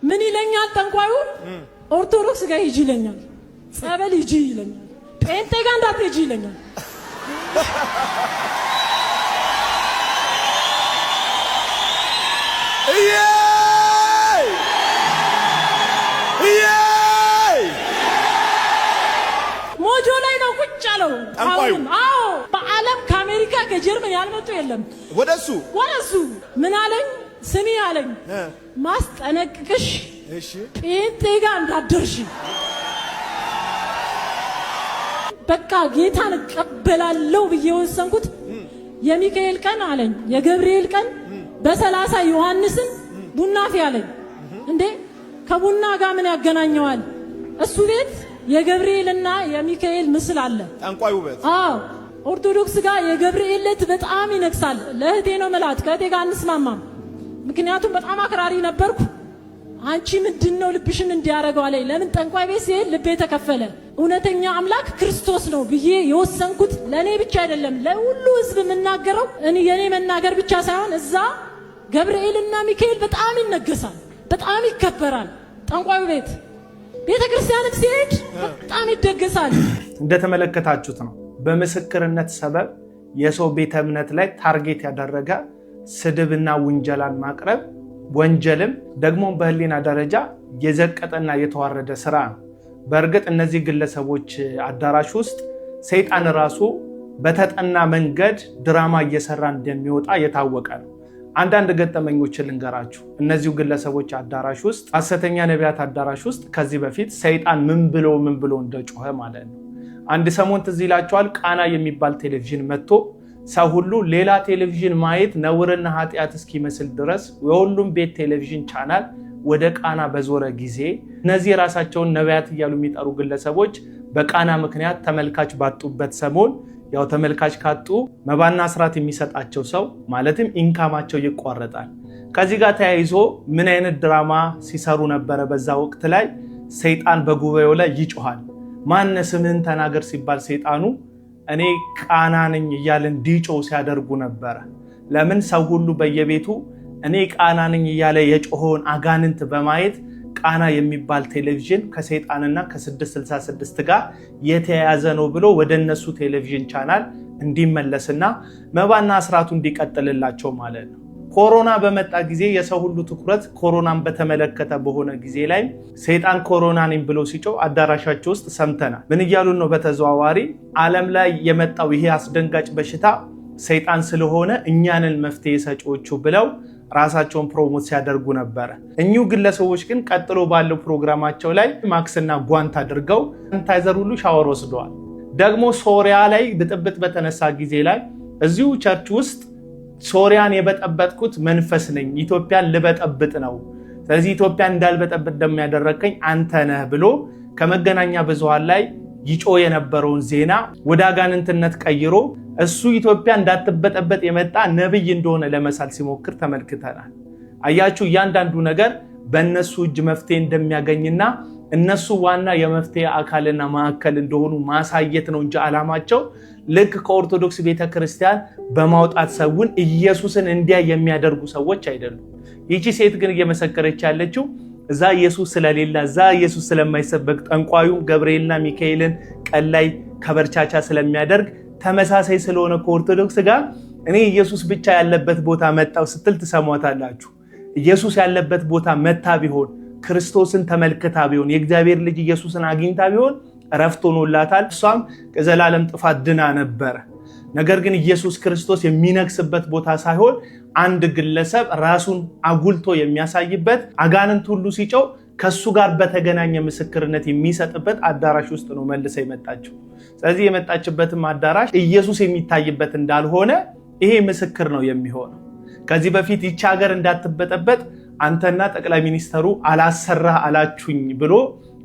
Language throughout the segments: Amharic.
ምን ይለኛል ጠንቋዩ? ኦርቶዶክስ ጋር ሂጂ ይለኛል፣ ጸበል ሂጂ ይለኛል፣ ጴንጤ ጋር እንዳትሄጂ ይለኛል። ሞጆ ላይ ነው ቁጭ ያለው አሁን። አዎ በዓለም ከአሜሪካ ከጀርመን ያልመጡ የለም ወደሱ ምን አለኝ? ስሚ አለኝ፣ ማስጠነቅቅሽ ጴንጤ ጋር እንዳትደርሺ። በቃ ጌታን እቀበላለሁ ብዬ ወሰንኩት። የሚካኤል ቀን አለኝ፣ የገብርኤል ቀን በ30 ዮሐንስን ቡና ፊ አለኝ። እንዴ ከቡና ጋር ምን ያገናኘዋል? እሱ ቤት የገብርኤልና የሚካኤል ምስል አለ። ጠንቋዩ ቤት። አዎ ኦርቶዶክስ ጋር የገብርኤል ዕለት በጣም ይነክሳል። ለእህቴ ነው መላት፣ ከእህቴ ጋር አንስማማም። ምክንያቱም በጣም አክራሪ ነበርኩ። አንቺ ምንድነው ልብሽን እንዲያረጋው አለኝ። ለምን ጠንቋይ ቤት ሲሄድ ልቤ ተከፈለ። እውነተኛ አምላክ ክርስቶስ ነው ብዬ የወሰንኩት ለኔ ብቻ አይደለም፣ ለሁሉ ህዝብ የምናገረው የኔ መናገር ብቻ ሳይሆን እዛ ገብርኤልና ሚካኤል በጣም ይነገሳል፣ በጣም ይከበራል። ጠንቋዩ ቤት ቤተክርስቲያንም ሲሄድ በጣም ይደገሳል። እንደተመለከታችሁት ነው። በምስክርነት ሰበብ የሰው ቤተ እምነት ላይ ታርጌት ያደረገ ስድብና ውንጀላን ማቅረብ ወንጀልም ደግሞ በህሊና ደረጃ የዘቀጠና የተዋረደ ስራ ነው። በእርግጥ እነዚህ ግለሰቦች አዳራሽ ውስጥ ሰይጣን ራሱ በተጠና መንገድ ድራማ እየሰራ እንደሚወጣ የታወቀ ነው። አንዳንድ ገጠመኞችን ልንገራችሁ። እነዚሁ ግለሰቦች አዳራሽ ውስጥ ሐሰተኛ ነቢያት አዳራሽ ውስጥ ከዚህ በፊት ሰይጣን ምን ብሎ እንደጮኸ ማለት ነው። አንድ ሰሞን ትዝ ይላችኋል፣ ቃና የሚባል ቴሌቪዥን መጥቶ ሰው ሁሉ ሌላ ቴሌቪዥን ማየት ነውርና ኃጢአት እስኪመስል ድረስ የሁሉም ቤት ቴሌቪዥን ቻናል ወደ ቃና በዞረ ጊዜ እነዚህ ራሳቸውን ነቢያት እያሉ የሚጠሩ ግለሰቦች በቃና ምክንያት ተመልካች ባጡበት ሰሞን ያው ተመልካች ካጡ መባና አስራት የሚሰጣቸው ሰው ማለትም ኢንካማቸው ይቋረጣል። ከዚህ ጋር ተያይዞ ምን አይነት ድራማ ሲሰሩ ነበረ? በዛ ወቅት ላይ ሰይጣን በጉባኤው ላይ ይጮሃል። ማን ስምህን ተናገር ሲባል ሰይጣኑ እኔ ቃና ነኝ እያለን ዲጮ ሲያደርጉ ነበረ። ለምን ሰው ሁሉ በየቤቱ እኔ ቃና ነኝ እያለ የጮኸውን አጋንንት በማየት ቃና የሚባል ቴሌቪዥን ከሰይጣንና ከ666 ጋር የተያያዘ ነው ብሎ ወደ እነሱ ቴሌቪዥን ቻናል እንዲመለስና መባና አስራቱ እንዲቀጥልላቸው ማለት ነው። ኮሮና በመጣ ጊዜ የሰው ሁሉ ትኩረት ኮሮናን በተመለከተ በሆነ ጊዜ ላይ ሰይጣን ኮሮና ነኝ ብሎ ሲጮህ አዳራሻቸው ውስጥ ሰምተናል። ምን እያሉን ነው? በተዘዋዋሪ ዓለም ላይ የመጣው ይሄ አስደንጋጭ በሽታ ሰይጣን ስለሆነ እኛንን መፍትሄ ሰጪዎቹ ብለው ራሳቸውን ፕሮሞት ሲያደርጉ ነበረ። እኚሁ ግለሰቦች ግን ቀጥሎ ባለው ፕሮግራማቸው ላይ ማክስና ጓንት አድርገው ሳኒታይዘር ሁሉ ሻወር ወስደዋል። ደግሞ ሶሪያ ላይ ብጥብጥ በተነሳ ጊዜ ላይ እዚሁ ቸርች ውስጥ ሶሪያን የበጠበጥኩት መንፈስ ነኝ፣ ኢትዮጵያን ልበጠብጥ ነው፣ ስለዚህ ኢትዮጵያን እንዳልበጠብጥ ደግሞ ያደረከኝ አንተ ነህ ብሎ ከመገናኛ ብዙሃን ላይ ይጮ የነበረውን ዜና ወደ አጋንንትነት ቀይሮ እሱ ኢትዮጵያ እንዳትበጠበጥ የመጣ ነብይ እንደሆነ ለመሳል ሲሞክር ተመልክተናል። አያችሁ፣ እያንዳንዱ ነገር በእነሱ እጅ መፍትሄ እንደሚያገኝና እነሱ ዋና የመፍትሄ አካልና ማዕከል እንደሆኑ ማሳየት ነው እንጂ ዓላማቸው ልክ ከኦርቶዶክስ ቤተክርስቲያን በማውጣት ሰውን ኢየሱስን እንዲያ የሚያደርጉ ሰዎች አይደሉም። ይቺ ሴት ግን እየመሰከረች ያለችው እዛ ኢየሱስ ስለሌላ እዛ ኢየሱስ ስለማይሰበክ ጠንቋዩ ገብርኤልና ሚካኤልን ቀን ላይ ከበርቻቻ ስለሚያደርግ ተመሳሳይ ስለሆነ ከኦርቶዶክስ ጋር እኔ ኢየሱስ ብቻ ያለበት ቦታ መጣው ስትል ትሰሟታላችሁ። ኢየሱስ ያለበት ቦታ መታ ቢሆን ክርስቶስን ተመልክታ ቢሆን የእግዚአብሔር ልጅ ኢየሱስን አግኝታ ቢሆን ረፍት ሆኖላታል፣ እሷም ከዘላለም ጥፋት ድና ነበረ። ነገር ግን ኢየሱስ ክርስቶስ የሚነግስበት ቦታ ሳይሆን አንድ ግለሰብ ራሱን አጉልቶ የሚያሳይበት አጋንንት ሁሉ ሲጮህ ከሱ ጋር በተገናኘ ምስክርነት የሚሰጥበት አዳራሽ ውስጥ ነው መልሰ የመጣችው። ስለዚህ የመጣችበትም አዳራሽ ኢየሱስ የሚታይበት እንዳልሆነ ይሄ ምስክር ነው የሚሆነው። ከዚህ በፊት ይቺ ሀገር እንዳትበጠበጥ አንተና ጠቅላይ ሚኒስተሩ አላሰራህ አላችሁኝ ብሎ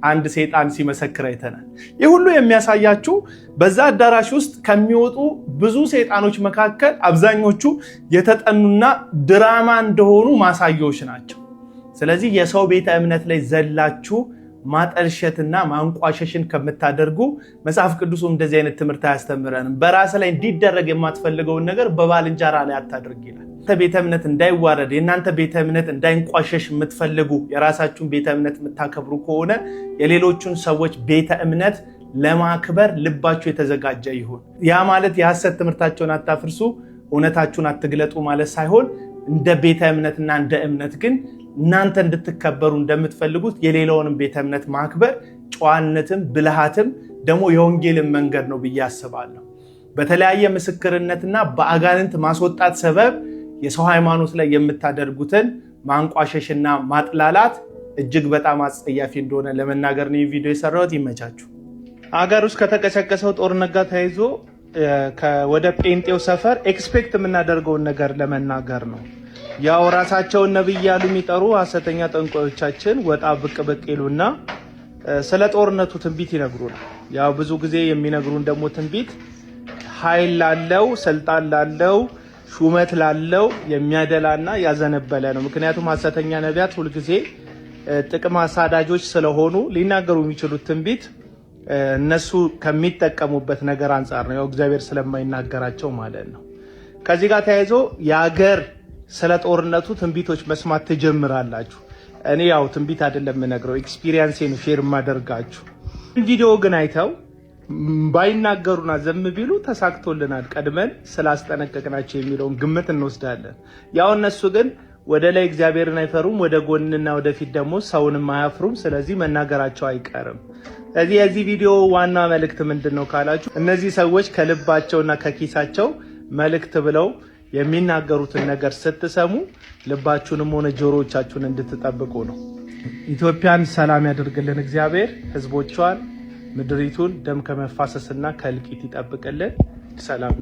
አንድ ሰይጣን ሲመሰክር አይተናል። ይህ ሁሉ የሚያሳያችሁ በዛ አዳራሽ ውስጥ ከሚወጡ ብዙ ሰይጣኖች መካከል አብዛኞቹ የተጠኑና ድራማ እንደሆኑ ማሳያዎች ናቸው። ስለዚህ የሰው ቤተ እምነት ላይ ዘላችሁ ማጠልሸትና ማንቋሸሽን ከምታደርጉ መጽሐፍ ቅዱሱ እንደዚህ አይነት ትምህርት አያስተምረንም። በራስ ላይ እንዲደረግ የማትፈልገውን ነገር በባልንጀራ ላይ አታድርግ ይላል። ቤተ እምነት እንዳይዋረድ የእናንተ ቤተ እምነት እንዳይንቋሸሽ የምትፈልጉ የራሳችሁን ቤተ እምነት የምታከብሩ ከሆነ የሌሎቹን ሰዎች ቤተ እምነት ለማክበር ልባችሁ የተዘጋጀ ይሁን። ያ ማለት የሐሰት ትምህርታቸውን አታፍርሱ፣ እውነታችሁን አትግለጡ ማለት ሳይሆን እንደ ቤተ እምነትና እንደ እምነት ግን እናንተ እንድትከበሩ እንደምትፈልጉት የሌላውንም ቤተ እምነት ማክበር ጨዋነትም ብልሃትም ደግሞ የወንጌልን መንገድ ነው ብዬ አስባለሁ። በተለያየ ምስክርነትና በአጋንንት ማስወጣት ሰበብ የሰው ሃይማኖት ላይ የምታደርጉትን ማንቋሸሽና ማጥላላት እጅግ በጣም አስጸያፊ እንደሆነ ለመናገር ነው ቪዲዮ የሰራሁት። ይመቻችሁ። አገር ውስጥ ከተቀሰቀሰው ጦርነት ጋር ተያይዞ ወደ ጴንጤው ሰፈር ኤክስፔክት የምናደርገውን ነገር ለመናገር ነው። ያው ራሳቸውን ነብይ ያሉ የሚጠሩ ሐሰተኛ ጠንቋዮቻችን ወጣ ብቅ ብቅ ይሉና ስለ ጦርነቱ ትንቢት ይነግሩናል። ያው ብዙ ጊዜ የሚነግሩን ደግሞ ትንቢት ኃይል ላለው ስልጣን ላለው ሹመት ላለው የሚያደላና ያዘነበለ ነው። ምክንያቱም ሐሰተኛ ነቢያት ሁልጊዜ ጥቅም አሳዳጆች ስለሆኑ ሊናገሩ የሚችሉት ትንቢት እነሱ ከሚጠቀሙበት ነገር አንጻር ነው። ያው እግዚአብሔር ስለማይናገራቸው ማለት ነው። ከዚህ ጋር ተያይዞ የአገር ስለ ጦርነቱ ትንቢቶች መስማት ትጀምራላችሁ። እኔ ያው ትንቢት አይደለም የምነግረው ኤክስፒሪየንሴን ሼር ማደርጋችሁ። ቪዲዮ ግን አይተው ባይናገሩና ዘም ቢሉ ተሳክቶልናል ቀድመን ስላስጠነቀቅናቸው የሚለውን ግምት እንወስዳለን። ያው እነሱ ግን ወደ ላይ እግዚአብሔርን አይፈሩም፣ ወደ ጎንና ወደፊት ደግሞ ሰውንም አያፍሩም። ስለዚህ መናገራቸው አይቀርም። ስለዚህ የዚህ ቪዲዮ ዋና መልእክት ምንድነው ካላችሁ እነዚህ ሰዎች ከልባቸውና ከኪሳቸው መልእክት ብለው የሚናገሩትን ነገር ስትሰሙ ልባችሁንም ሆነ ጆሮዎቻችሁን እንድትጠብቁ ነው። ኢትዮጵያን ሰላም ያደርግልን እግዚአብሔር፣ ህዝቦቿን ምድሪቱን ደም ከመፋሰስና ከእልቂት ይጠብቅልን። ሰላም